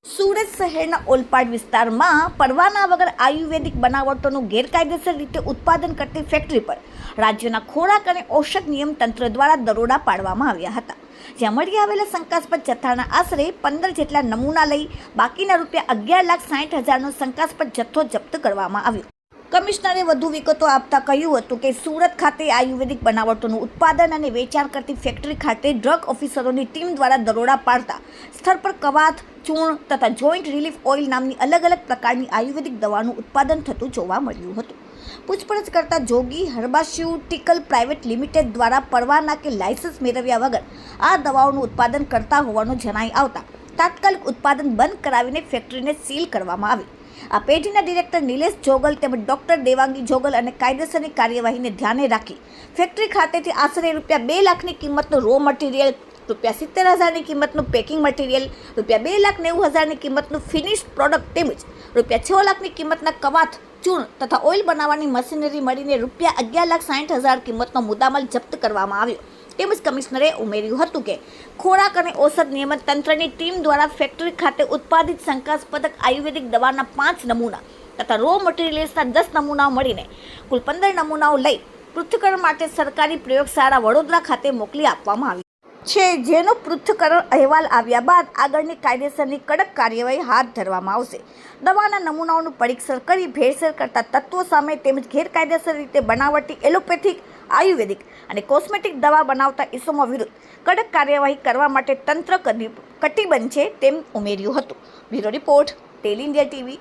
સુરત શહેરના ઓલપાડ વિસ્તારમાં પરવાના વગર આયુર્વેદિક બનાવટોનું ગેરકાયદેસર રીતે ઉત્પાદન કરતી ફેક્ટરી પર રાજ્યના ખોરાક અને ઔષધ નિયમ તંત્ર દ્વારા દરોડા પાડવામાં આવ્યા હતા, જ્યાં મળી આવેલા શંકાસ્પદ જથ્થાના આશરે 15 જેટલા નમૂના લઈ બાકીના ₹11,60,000નો શંકાસ્પદ જથ્થો જપ્ત કરવામાં આવ્યો. કમિશનરે વધુ વિગતો આપતા કહ્યું હતું કે સુરત ખાતે આયુર્વેદિક બનાવટોનું ઉત્પાદન અને વેચાણ કરતી ફેક્ટરી ખાતે ડ્રગ ઓફિસરોની ટીમ દ્વારા દરોડા પાડતા સ્થળ પર કવાથ, ચૂર્ણ તથા જોઈન્ટ રિલીફ ઓઇલ નામની અલગ અલગ પ્રકારની આયુર્વેદિક દવાનું ઉત્પાદન થતું જોવા મળ્યું હતું. પૂછપરછ કરતા જોગી હર્બાસ્યુટિકલ પ્રાઇવેટ લિમિટેડ દ્વારા પરવાના કે લાયસન્સ મેળવ્યા વગર આ દવાઓનું ઉત્પાદન કરતા હોવાનું જણાઈ આવતા તાત્કાલિક ઉત્પાદન બંધ કરાવીને ફેક્ટરીને સીલ કરવામાં આવી. આ પેઢીના ડિરેક્ટર નિલેશ જોગલ તેમજ ડોક્ટર દેવાંગી જોગલ અને કાયદેસરની કાર્યવાહીને ધ્યાને રાખી ફેક્ટરી ખાતેથી આશરે ₹2 લાખની કિંમતનું રો મટીરિયલ, ₹70,000ની કિંમતનું પેકિંગ મટીરિયલ, ₹2,90,000ની કિંમતનું ફિનિશ પ્રોડક્ટ તેમજ ₹6 લાખની કિંમતના કવાથ, ચૂર્ણ તથા ઓઇલ બનાવવાની મશીનરી મળીને ₹11,60,000 કિંમતનો મુદ્દામાલ જપ્ત કરવામાં આવ્યો. તેમજ કમિશનરે ઉમેર્યું હતું કે ખોરાક અને ઔષધ નિયમન તંત્રની ટીમ દ્વારા ફેક્ટરી ખાતે ઉત્પાદિત શંકાસ્પદ આયુર્વેદિક દવાના 5 નમૂના તથા રો મટીરિયલ્સના 10 નમૂનાઓ મળીને કુલ 15 નમૂનાઓ લઈ પૃથ્થકરણ માટે સરકારી પ્રયોગશાળા વડોદરા ખાતે મોકલી આપવામાં આવી છે, જેનો પૃથ્થકરણ અહેવાલ આવ્યા બાદ આગળની કાયદેસરની કડક કાર્યવાહી હાથ ધરવામાં આવશે. દવાના નમૂનાઓનું પરીક્ષણ કરી ભેળસેળ કરતા તત્વો સામે તેમજ ગેરકાયદેસર રીતે બનાવટી એલોપેથિક, આયુર્વેદિક અને કોસ્મેટિક દવા બનાવતા ઇસમો વિરુદ્ધ કડક કાર્યવાહી કરવા માટે તંત્ર કટિબદ્ધ છે તેમ ઉમેર્યું હતું. Bureau report, Tally India TV.